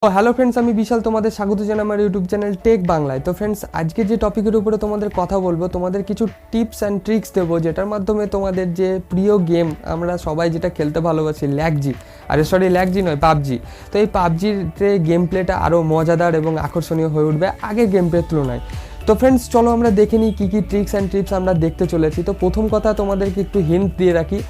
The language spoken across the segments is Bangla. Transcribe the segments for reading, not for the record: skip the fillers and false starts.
তো হ্যালো ফ্রেন্ডস, আমি বিশাল তোমাদের স্বাগত জানাই আমার ইউটিউব চ্যানেল টেক বাংলায়। তো ফ্রেন্ডস, আজকে যে টপিকের উপরে তোমাদের কথা বলবো, তোমাদের কিছু টিপস অ্যান্ড ট্রিক্স দেবো, যেটার মাধ্যমে তোমাদের যে প্রিয় গেম আমরা সবাই যেটা খেলতে ভালোবাসি, ল্যাগজি নয়, পাবজি। তো এই পাবজিতে গেম প্লেটা আরও মজাদার এবং আকর্ষণীয় হয়ে উঠবে আগের গেম প্লের তুলনায়। তো ফ্রেন্ডস, চলো আমরা দেখে নিই কী কী ট্রিক্স অ্যান্ড টিপস আমরা দেখতে চলেছি। তো প্রথম কথা তোমাদেরকে একটু হিন্ট দিয়ে রাখি।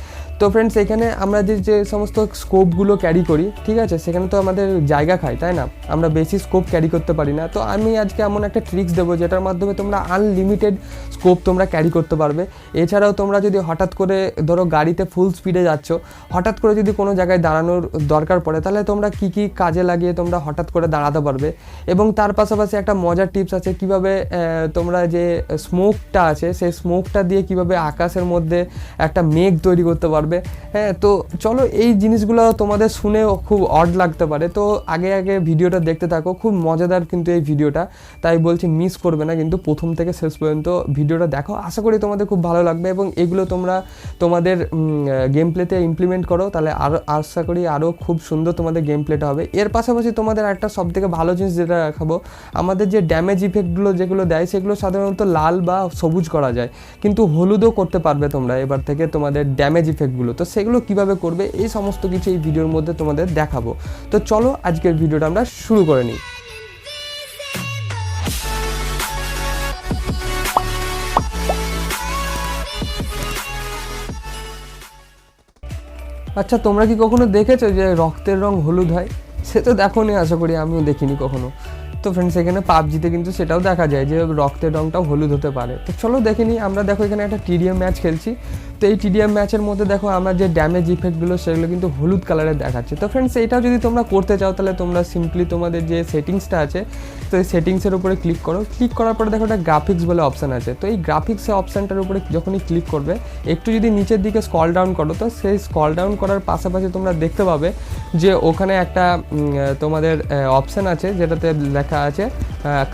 তো ফ্রেন্ডস, এখানে আমরা যে সমস্ত স্কোপগুলো ক্যারি করি, ঠিক আছে, সেখানে তো আমাদের জায়গা খাই, তাই না? আমরা বেশি স্কোপ ক্যারি করতে পারি না। তো আমি আজকে এমন একটা ট্রিক্স দেবো যেটার মাধ্যমে তোমরা আনলিমিটেড স্কোপ তোমরা ক্যারি করতে পারবে। এছাড়াও তোমরা যদি হঠাৎ করে ধরো গাড়িতে ফুল স্পিডে যাচ্ছ, হঠাৎ করে যদি কোনো জায়গায় দাঁড়ানোর দরকার পড়ে, তাহলে তোমরা কী কী কাজে লাগিয়ে তোমরা হঠাৎ করে দাঁড়াতে পারবে। এবং তার পাশাপাশি একটা মজার টিপস আছে, কীভাবে তোমরা যে স্মোকটা আছে সেই স্মোকটা দিয়ে কীভাবে আকাশের মধ্যে একটা মেঘ তৈরি করতে পারবে। হ্যাঁ, তো চলো, এই জিনিসগুলো তোমাদের শুনে খুব অড লাগতে পারে, তো আগে ভিডিওটা দেখতে থাকো। খুব মজাদার কিন্তু এই ভিডিওটা, তাই বলছি মিস করবে না, কিন্তু প্রথম থেকে শেষ পর্যন্ত ভিডিওটা দেখো। আশা করি তোমাদের খুব ভালো লাগবে এবং এগুলো তোমরা তোমাদের গেম প্লেতে ইমপ্লিমেন্ট করো, তাহলে আরও আশা করি আরও খুব সুন্দর তোমাদের গেম প্লেটা হবে। এর পাশাপাশি তোমাদের একটা সবথেকে ভালো জিনিস যেটা দেখাবো, আমাদের যে ড্যামেজ ইফেক্টগুলো যেগুলো দেয় সেগুলো সাধারণত লাল বা সবুজ করা যায়, কিন্তু হলুদও করতে পারবে তোমরা এবার থেকে তোমাদের ড্যামেজ ইফেক্টগুলো। তো সেগুলো কিভাবে করবে এই সমস্ত কিছু এই ভিডিওর মধ্যে তোমাদের দেখাবো। তো চলো আজকের ভিডিওটা আমরা শুরু করে নিই। আচ্ছা, তোমরা কি কখনো দেখেছো যে রক্তের রং হলুদ হয়? সে তো দেখো নি, আশা করি আমিও দেখিনি কখনো। তো ফ্রেন্ডস, এখানে পাবজিতে কিন্তু সেটাও দেখা যায় যে রক্তের রংটাও হলুদ হতে পারে। তো চলো দেখে নিই। আমরা দেখো এখানে একটা টিডিএম ম্যাচ খেলছি। তো এই টিডিএম ম্যাচের মধ্যে দেখো আমার যে ড্যামেজ ইফেক্টগুলো সেগুলো কিন্তু হলুদ কালারের দেখাচ্ছে। তো ফ্রেন্ডস, এইটাও যদি তোমরা করতে চাও, তাহলে তোমরা সিম্পলি তোমাদের যে সেটিংসটা আছে, তো এই সেটিংসের উপরে ক্লিক করো। ক্লিক করার পরে দেখো একটা গ্রাফিক্স বলে অপশান আছে। তো এই গ্রাফিক্সের অপশানটার উপরে যখনই ক্লিক করবে, একটু যদি নিচের দিকে স্ক্রল ডাউন করো, তো সেই স্ক্রল ডাউন করার পাশাপাশি তোমরা দেখতে পাবে যে ওখানে একটা তোমাদের অপশান আছে যেটাতে লেখা আছে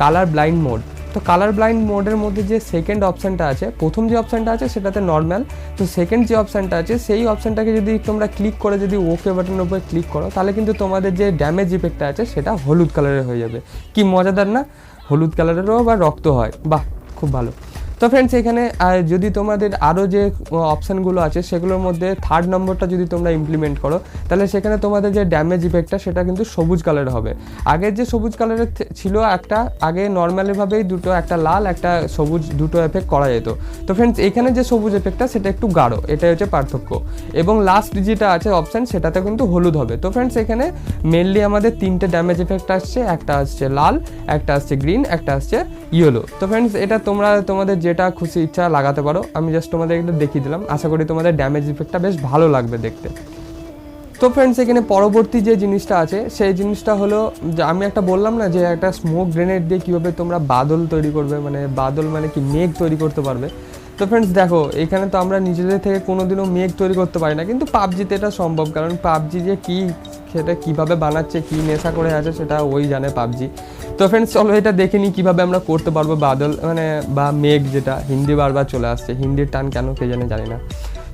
কালার ব্লাইন্ড মোড। তো কালার ব্লাইন্ড মোডের মধ্যে যে সেকেন্ড অপশানটা আছে, প্রথম যে অপশানটা আছে সেটাতে নর্মাল, তো সেকেন্ড যে অপশানটা আছে সেই অপশানটাকে যদি তোমরা ক্লিক করে যদি ওকে বাটনের উপরে ক্লিক করো, তাহলে কিন্তু তোমাদের যে ড্যামেজ ইফেক্টটা আছে সেটা হলুদ কালারের হয়ে যাবে। কি মজাদার না? হলুদ কালারেরও বা রক্ত হয়, বাহ, খুব ভালো। তো ফ্রেন্ডস, এখানে যদি তোমাদের আরও যে অপশানগুলো আছে সেগুলোর মধ্যে থার্ড নম্বরটা যদি তোমরা ইমপ্লিমেন্ট করো, তাহলে সেখানে তোমাদের যে ড্যামেজ ইফেক্টটা সেটা কিন্তু সবুজ কালারের হবে। আগের যে সবুজ কালারের ছিল একটা, আগে নর্মালিভাবেই দুটো, একটা লাল একটা সবুজ, দুটো এফেক্ট করা যেত। তো ফ্রেন্ডস, এখানে যে সবুজ এফেক্টটা সেটা একটু গাঢ়, এটাই হচ্ছে পার্থক্য। এবং লাস্ট যেটা আছে অপশান সেটাতে কিন্তু হলুদ হবে। তো ফ্রেন্ডস, এখানে মেনলি আমাদের তিনটে ড্যামেজ এফেক্ট আসছে, একটা আসছে লাল, একটা আসছে গ্রিন, একটা আসছে ইয়েলো। তো ফ্রেন্ডস, এটা তোমরা তোমাদের যেটা খুশি ইচ্ছা লাগাতে পারো। আমি জাস্ট তোমাদের একটু দেখিয়ে দিলাম, আশা করি তোমাদের ড্যামেজ ইফেক্টটা বেশ ভালো লাগবে দেখতে। তো ফ্রেন্ডস, এখানে পরবর্তী যে জিনিসটা আছে সেই জিনিসটা হলো যে আমি একটা বললাম না যে একটা স্মোক গ্রেনেড দিয়ে কীভাবে তোমরা বাদল তৈরি করবে, মানে বাদল মানে কি মেঘ তৈরি করতে পারবে। তো ফ্রেন্ডস দেখো, এখানে তো আমরা নিজেদের থেকে কোনোদিনও মেঘ তৈরি করতে পারি না, কিন্তু পাবজিতে এটা সম্ভব, কারণ পাবজি যে কী সেটা কীভাবে বানাচ্ছে, কী নেশা করে আছে সেটা ওই জানে পাবজি। তো ফ্রেন্ডস, চলো এটা দেখে নিই কীভাবে আমরা করতে পারবো বাদল, মানে বা মেঘ, যেটা হিন্দি বারবার চলে আসছে, হিন্দির টান কেন কে জানি না।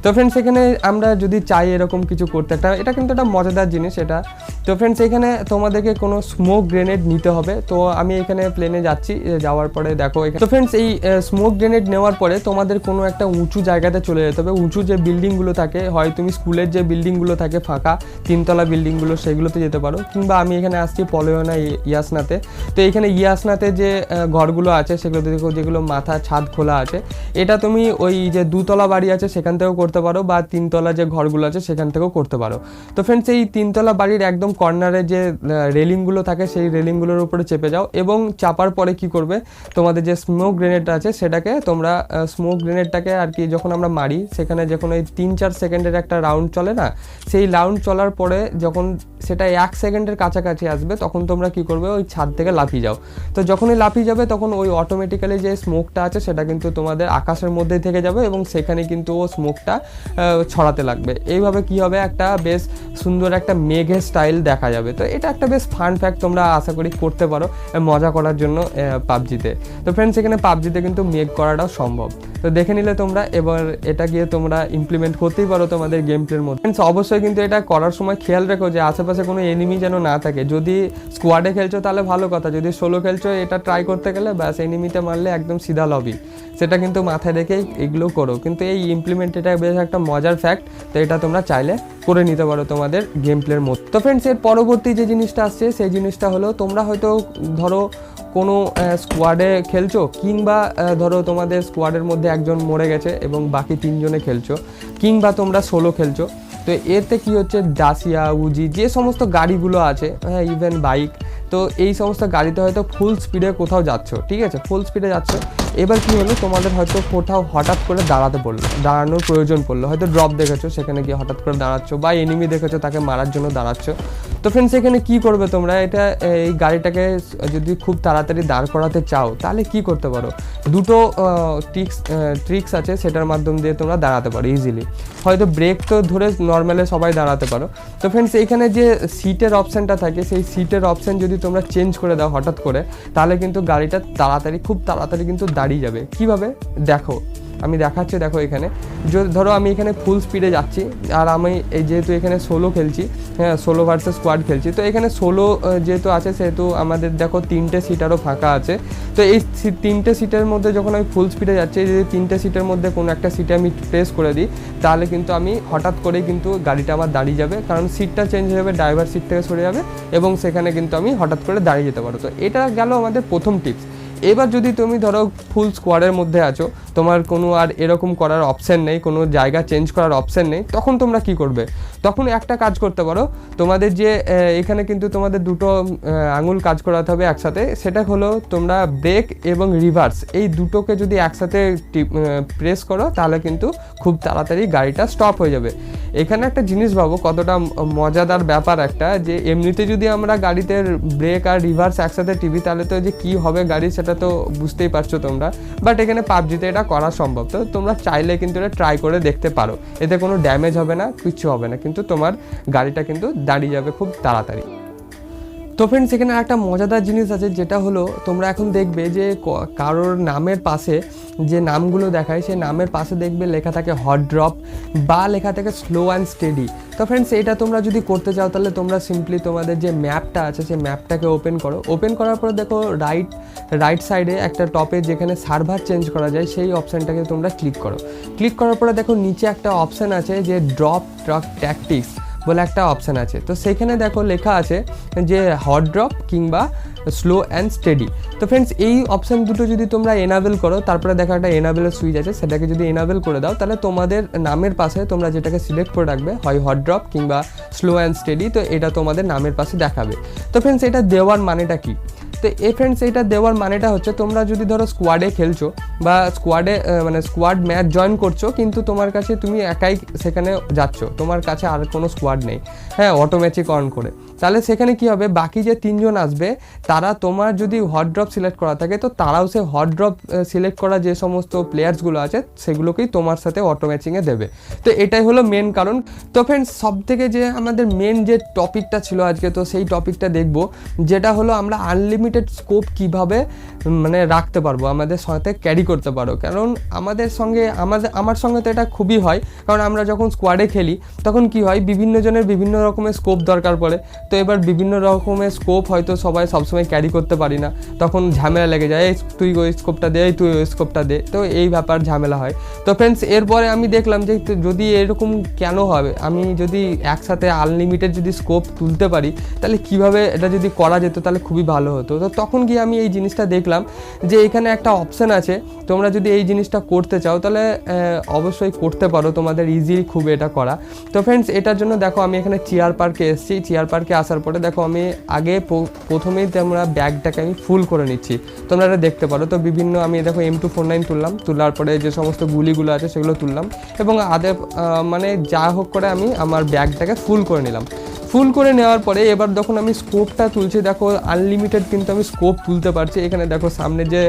তো ফ্রেন্ডস, এখানে আমরা যদি চাই এরকম কিছু করতে, এটা কিন্তু একটা মজাদার জিনিস এটা। তো ফ্রেন্ডস, এখানে তোমাদেরকে কোনো স্মোক গ্রেনেড নিতে হবে। তো আমি এখানে প্লেনে যাচ্ছি, যাওয়ার পরে দেখো তো ফ্রেন্ডস, এই স্মোক গ্রেনেড নেওয়ার পরে তোমাদের কোনো একটা উঁচু জায়গাতে চলে যেতে হবে। উঁচু যে বিল্ডিংগুলো থাকে, হয় তুমি স্কুলের যে বিল্ডিংগুলো থাকে ফাঁকা 3তলা বিল্ডিংগুলো, সেগুলোতে যেতে পারো, কিংবা আমি এখানে আসছি পলয়না ইয়াসনাতে। তো এখানে ইয়াসনাতে যে ঘরগুলো আছে সেগুলোতে দেখো, যেগুলো মাথা ছাদ খোলা আছে, এটা তুমি ওই যে 2তলা বাড়ি আছে সেখান থেকেও করতে পারো, বা 3তলা যে ঘরগুলো আছে সেখান থেকেও করতে পারো। তো ফ্রেন্ডস, এই 3তলা বাড়ির একদম কর্নারে যে রেলিংগুলো থাকে সেই রেলিংগুলোর উপরে চেপে যাও, এবং চাপার পরে কি করবে, তোমাদের যে স্মোক গ্রেনেডটা আছে সেটাকে তোমরা স্মোক গ্রেনেডটাকে আর কি যখন আমরা মারি, সেখানে যখন ওই 3-4 সেকেন্ডের একটা রাউন্ড চলে না, সেই রাউন্ড চলার পরে যখন সেটা 1 সেকেন্ডের কাছাকাছি আসবে, তখন তোমরা কি করবে, ওই ছাদ থেকে লাফিয়ে যাও। তো যখনই লাফিয়ে যাবে তখন ওই অটোমেটিক্যালি যে স্মোকটা আছে সেটা কিন্তু তোমাদের আকাশের মধ্যেই থেকে যাবে, এবং সেখানে কিন্তু ও স্মোকটা ছড়াতে লাগবে। এইভাবে কি হবে, একটা বেশ সুন্দর একটা মেঘের স্টাইল দেখা যাবে। তো এটা একটা বেশ ফান ফ্যাক্ট, তোমরা আশা করি করতে পারো মজা করার জন্য পাবজিতে। তো ফ্রেন্ডস, এখানে পাবজিতে কিন্তু মেঘ করাটাও সম্ভব। তো দেখে নিলে তোমরা, এবার এটা গিয়ে তোমরা ইমপ্লিমেন্ট করতেই পারো তোমাদের গেম প্লের মধ্যে। অবশ্যই কিন্তু এটা করার সময় খেয়াল রেখো যে আশেপাশে কোনো এনিমি যেন না থাকে। যদি স্কোয়াডে খেলছো তাহলে ভালো কথা, যদি সোলো খেলছো এটা ট্রাই করতে গেলে ব্যাস এনিমিতে মারলে একদম সিধা লবি, সেটা কিন্তু মাথায় রেখেই এগুলো করো। কিন্তু এই ইমপ্লিমেন্ট এটা বেশ একটা মজার ফ্যাক্ট, তো এটা তোমরা চাইলে করে নিতে পারো তোমাদের গেম প্লের মধ্যে। তো ফ্রেন্ডস, এর পরবর্তী যে জিনিসটা আসছে সেই জিনিসটা হলো, তোমরা হয়তো ধরো কোনো স্কোয়াডে খেলছো, কিংবা ধরো তোমাদের স্কোয়াডের মধ্যে একজন মরে গেছে এবং বাকি 3 জনে খেলছো, কিংবা তোমরা সোলো খেলছো। তো এতে কি হচ্ছে, ডাসিয়া, উজি যে সমস্ত গাড়িগুলো আছে, হ্যাঁ ইভেন বাইক, তো এই সমস্ত গাড়িতে হয়তো ফুল স্পিডে কোথাও যাচ্ছ, ঠিক আছে, ফুল স্পিডে যাচ্ছ। এবার কি হলো, তোমাদের হয়তো কোথাও হঠাৎ করে দাঁড়ানোর প্রয়োজন পড়লো, হয়তো ড্রপ দেখেছো সেখানে গিয়ে হঠাৎ করে দাঁড়াচ্ছ, বা এনিমি দেখেছো তাকে মারার জন্য দাঁড়াচ্ছ। তো ফ্রেন্ডস, এখানে কি করবে তোমরা, এই গাড়িটাকে যদি খুব তাড়াতাড়ি দাঁড় করাতে চাও তাহলে কি করতে পারো, দুটো ট্রিক্স আছে, সেটার মাধ্যম দিয়ে তোমরা দাঁড়াতে পারো ইজিলি। হয়তো ব্রেক তো ধরে নর্মালে সবাই দাঁড়াতে পারো। তো ফ্রেন্ডস, এইখানে যে সিটের অপশানটা থাকে, সেই সিটের অপশান যদি তোমরা চেঞ্জ করে দাও হঠাৎ করে, তাহলে কিন্তু গাড়িটা খুব তাড়াতাড়ি কিন্তু দাঁড়িয়ে যাবে। কিভাবে দেখো, আমি দেখাচ্ছি, দেখো এখানে ধরো আমি এখানে ফুল স্পিডে যাচ্ছি, আর আমি যেহেতু এখানে সোলো খেলছি, হ্যাঁ সোলো ভার্সেস স্কোয়াড খেলছি, তো এখানে সোলো যেহেতু আছে সেহেতু আমাদের দেখো 3টে সিট আরও ফাঁকা আছে। তো এই 3টে সিটের মধ্যে যখন আমি ফুল স্পিডে যাচ্ছি, যদি 3টে সিটের মধ্যে কোনো একটা সিটে আমি প্রেস করে দিই, তাহলে কিন্তু আমি হঠাৎ করেই কিন্তু গাড়িটা আমার দাঁড়িয়ে যাবে, কারণ সিটটা চেঞ্জ হয়ে যাবে, ড্রাইভার সিট থেকে সরে যাবে, এবং সেখানে কিন্তু আমি হঠাৎ করে দাঁড়িয়ে যেতে পারো। তো এটা গেল আমাদের প্রথম টিপস। এবার যদি তুমি ধরো ফুল স্কোয়াডের মধ্যে আছো, তোমার কোনো আর এরকম করার অপশান নেই, কোনো জায়গা চেঞ্জ করার অপশান নেই, তখন তোমরা কি করবে, তখন একটা কাজ করতে পারো। তোমাদের যে এখানে কিন্তু তোমাদের দুটো আঙুল কাজ করাতে হবে একসাথে, সেটা হলো তোমরা ব্রেক এবং রিভার্স, এই দুটোকে যদি একসাথে প্রেস করো তাহলে কিন্তু খুব তাড়াতাড়ি গাড়িটা স্টপ হয়ে যাবে। এখানে একটা জিনিস ভাবো কতটা মজাদার ব্যাপার একটা, যে এমনিতে যদি আমরা গাড়িতে ব্রেক আর রিভার্স একসাথে টিপি তাহলে তো যে কী হবে গাড়ি, সেটা তো বুঝতেই পারছো তোমরা, বাট এখানে পাবজিতে এটা করা সম্ভব। তো তোমরা চাইলে কিন্তু এটা ট্রাই করে দেখতে পারো, এতে কোনো ড্যামেজ হবে না, কিচ্ছু হবে না, কিন্তু তোমার গাড়িটা কিন্তু দাঁড়িয়ে যাবে খুব তাড়াতাড়ি। তো ফ্রেন্ডস, এখানে একটা মজাদার জিনিস আছে, যেটা হলো তোমরা এখন দেখবে যে কারোর নামের পাশে যে নামগুলো দেখায়, সেই নামের পাশে দেখবে লেখা থাকে হট ড্রপ বা লেখা থাকে স্লো অ্যান্ড স্টেডি। তো ফ্রেন্ডস, এটা তোমরা যদি করতে চাও তাহলে তোমরা সিম্পলি তোমাদের যে ম্যাপটা আছে সেই ম্যাপটাকে ওপেন করো। ওপেন করার পরে দেখো রাইট সাইডে একটা টপে যেখানে সার্ভার চেঞ্জ করা যায় সেই অপশানটাকে তোমরা ক্লিক করো। ক্লিক করার পরে দেখো নিচে একটা অপশান আছে যে ড্রপ ট্রাক ট্যাকটিক্স বলে একটা অপশান আছে। তো সেখানে দেখো লেখা আছে যে হট ড্রপ কিংবা স্লো অ্যান্ড স্টেডি। তো ফ্রেন্ডস, এই অপশান দুটো যদি তোমরা এনাবেল করো, তারপরে দেখো একটা এনাবেলের সুইচ আছে, সেটাকে যদি এনাবেল করে দাও, তাহলে তোমাদের নামের পাশে তোমরা যেটাকে সিলেক্ট করে রাখবে, হয় হট ড্রপ কিংবা স্লো অ্যান্ড স্টেডি, তো এটা তোমাদের নামের পাশে দেখাবে। তো ফ্রেন্ডস, এটা দেওয়ার মানেটা কি? তো ফ্রেন্ডস, এইটা দেওয়ার মানেটা হচ্ছে, তোমরা যদি ধরো স্কোয়াডে খেলছো বা স্কোয়াড ম্যাচ জয়েন করছো, কিন্তু তোমার কাছে তুমি একাই সেখানে যাচ্ছ, তোমার কাছে আর কোনো স্কোয়াড নেই, হ্যাঁ অটোমেটিক অন করে, তাহলে সেখানে কি হবে, বাকি যে 3 জন আসবে তারা, তোমার যদি হট ড্রপ সিলেক্ট করা থাকে তো তারাও সে হট ড্রপ সিলেক্ট করা যে সমস্ত প্লেয়ার্সগুলো আছে সেগুলোকেই তোমার সাথে অটো ম্যাচিংয়ে দেবে। তো এটাই হলো মেন কারণ। তো ফ্রেন্ডস, সবথেকে যে আমাদের মেন যে টপিকটা ছিল আজকে, তো সেই টপিকটা দেখব, যেটা হলো আমরা আনলিমিটেড স্কোপ কিভাবে রাখতে পারবো, আমাদের সাথে ক্যারি করতে পারো। কারণ আমার সঙ্গে তো এটা খুবই হয়, কারণ আমরা যখন স্কোয়াডে খেলি তখন কি হয়, বিভিন্ন জনের বিভিন্ন রকমের স্কোপ দরকার পড়ে। তো এবার বিভিন্ন রকমের স্কোপ হয়তো সবসময় ক্যারি করতে পারি না, তখন ঝামেলা লেগে যায়, তুই ওই স্কোপটা দে, তুই ওই স্কোপটা দে, তো এই ব্যাপার ঝামেলা হয়। তো ফ্রেন্ডস, এরপরে আমি দেখলাম যে যদি এরকম কেন হবে, আমি যদি একসাথে আনলিমিটেড যদি স্কোপ তুলতে পারি তাহলে কিভাবে এটা যদি করা যেত তাহলে খুবই ভালো হতো। তো তখন গিয়ে আমি এই জিনিসটা দেখলাম যে এখানে একটা অপশান আছে, তোমরা যদি এই জিনিসটা করতে চাও তাহলে অবশ্যই করতে পারো, তোমাদের ইজি খুব এটা করা। তো ফ্রেন্ডস, এটার জন্য দেখো আমি এখানে চেয়ার পার্কে এসেছি। চেয়ার পার্কে আসার পরে দেখো আমি আগে প্রথমেই তোমরা ব্যাগটাকে আমি ফুল করে নিচ্ছি, তোমরা এটা দেখতে পারো। তো আমি দেখো M249 তুললাম, তোলার পরে যে সমস্ত গুলিগুলো আছে সেগুলো তুললাম, এবং যা হোক করে আমি আমার ব্যাগটাকে ফুল করে নিলাম। ফুল করে নেওয়ার পরে এবার যখন আমি স্কোপটা তুলছি, দেখো আনলিমিটেড কিন্তু আমি স্কোপ তুলতে পারছি। এখানে দেখো সামনে যে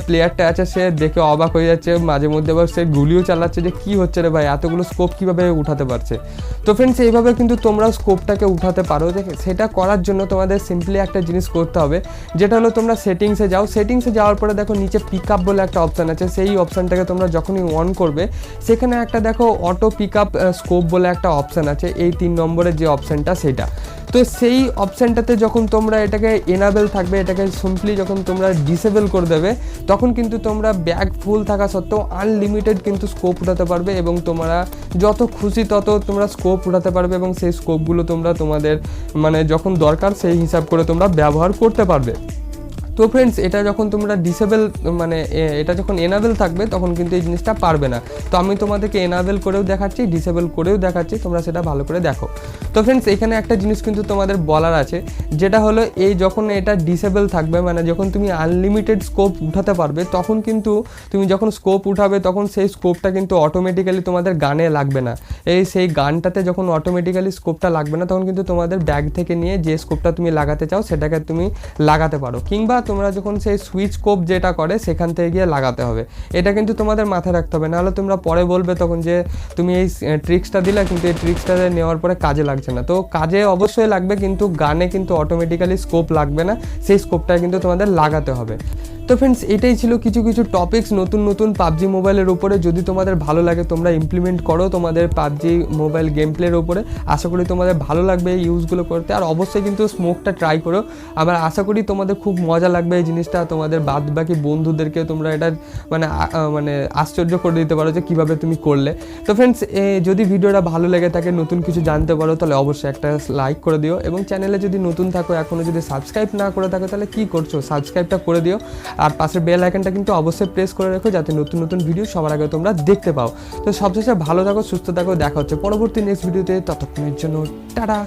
প্লেয়ারটা আছে সে দেখে অবাক হয়ে যাচ্ছে, মাঝে মধ্যে আবার সে গুলিও চালাচ্ছে যে কী হচ্ছে রে ভাই, এতগুলো স্কোপ কীভাবে উঠাতে পারছে। তো ফ্রেন্ডস এইভাবে কিন্তু তোমরা স্কোপটাকে উঠাতে পারো। সেটা করার জন্য তোমাদের সিম্পলি একটা জিনিস করতে হবে, যেটা হলো তোমরা সেটিংসে যাও। সেটিংসে যাওয়ার পরে দেখো নিচে পিক আপ বলে একটা অপশান আছে, সেই অপশানটাকে তোমরা যখনই অন করবে সেখানে একটা দেখো অটো পিক আপ স্কোপ বলে একটা অপশান আছে, এই 3 নম্বরের যে অপশানটা সেটা। তো সেই অপশানটাতে যখন তোমরা এটাকে এনাবেল থাকবে, এটাকে সিম্পলি যখন তোমরা ডিসেবল করে দেবে, তখন কিন্তু তোমরা ব্যাগ ফুল থাকা সত্ত্বেও আনলিমিটেড কিন্তু স্কোপ উঠাতে পারবে এবং তোমরা যত খুশি তত তোমরা স্কোপ উঠাতে পারবে এবং সেই স্কোপগুলো তোমরা তোমাদের মানে যখন দরকার সেই হিসাব করে তোমরা ব্যবহার করতে পারবে। তো ফ্রেন্ডস এটা যখন তোমরা ডিসেবল মানে এটা যখন এনাবেল থাকবে তখন কিন্তু এই জিনিসটা পারবে না। তো আমি তোমাদেরকে এনাবেল করেও দেখাচ্ছি, ডিসেবল করেও দেখাচ্ছি, তোমরা সেটা ভালো করে দেখো। তো ফ্রেন্ডস এখানে একটা জিনিস কিন্তু তোমাদের বলার আছে, যেটা হলো এই যখন এটা ডিসেবল থাকবে মানে যখন তুমি আনলিমিটেড স্কোপ উঠাতে পারবে, তখন কিন্তু তুমি যখন স্কোপ উঠাবে তখন সেই স্কোপটা কিন্তু অটোমেটিক্যালি তোমাদের গানে লাগবে না। সেই গানটাতে যখন অটোমেটিক্যালি স্কোপটা লাগবে না তখন কিন্তু তোমাদের ব্যাগ থেকে নিয়ে যে স্কোপটা তুমি লাগাতে চাও সেটাকে তুমি লাগাতে পারো, কিংবা তোমরা যখন সেই সুইচ স্কোপ যেটা করে সেখান থেকে গিয়ে লাগাতে হবে। এটা কিন্তু তোমাদের মাথায় রাখতে হবে, নাহলে তোমরা পরে বলবে তখন যে তুমি এই ট্রিক্সটা দিলে কিন্তু এই ট্রিক্সটা নেওয়ার পরে কাজে লাগছে না। তো কাজে অবশ্যই লাগবে, কিন্তু গানে কিন্তু অটোমেটিক্যালি স্কোপ লাগবে না, সেই স্কোপটা কিন্তু তোমাদের লাগাতে হবে। তো ফ্রেন্ডস এটাই ছিল কিছু কিছু টপিকস নতুন নতুন পাবজি মোবাইলের উপরে। যদি তোমাদের ভালো লাগে তোমরা ইমপ্লিমেন্ট করো তোমাদের পাবজি মোবাইল গেম প্লের উপরে। আশা করি তোমাদের ভালো লাগবে এই ইউজগুলো করতে, আর অবশ্যই কিন্তু স্মোকটা ট্রাই করো। আবার আশা করি তোমাদের খুব মজা লাগবে এই জিনিসটা, তোমাদের বাদ বাকি বন্ধুদেরকে তোমরা এটা মানে আশ্চর্য করে দিতে পারো যে কীভাবে তুমি করলে। তো ফ্রেন্ডস যদি ভিডিওটা ভালো লেগে থাকে, নতুন কিছু জানতে পারো, তাহলে অবশ্যই একটা লাইক করে দিও এবং চ্যানেলে যদি নতুন থাকো এখনও যদি সাবস্ক্রাইব না করে থাকো তাহলে কী করছো, সাবস্ক্রাইবটা করে দিও। আর পাশের বেল আইকনটা কিন্তু অবশ্যই প্রেস করে রাখো যাতে নতুন নতুন ভিডিও সবার আগে তোমরা দেখতে পাও। তো সবশেষে ভালো থাকো, সুস্থ থাকো, দেখা হচ্ছে পরবর্তী নেক্সট ভিডিওতে। ততক্ষণের জন্য টাটা।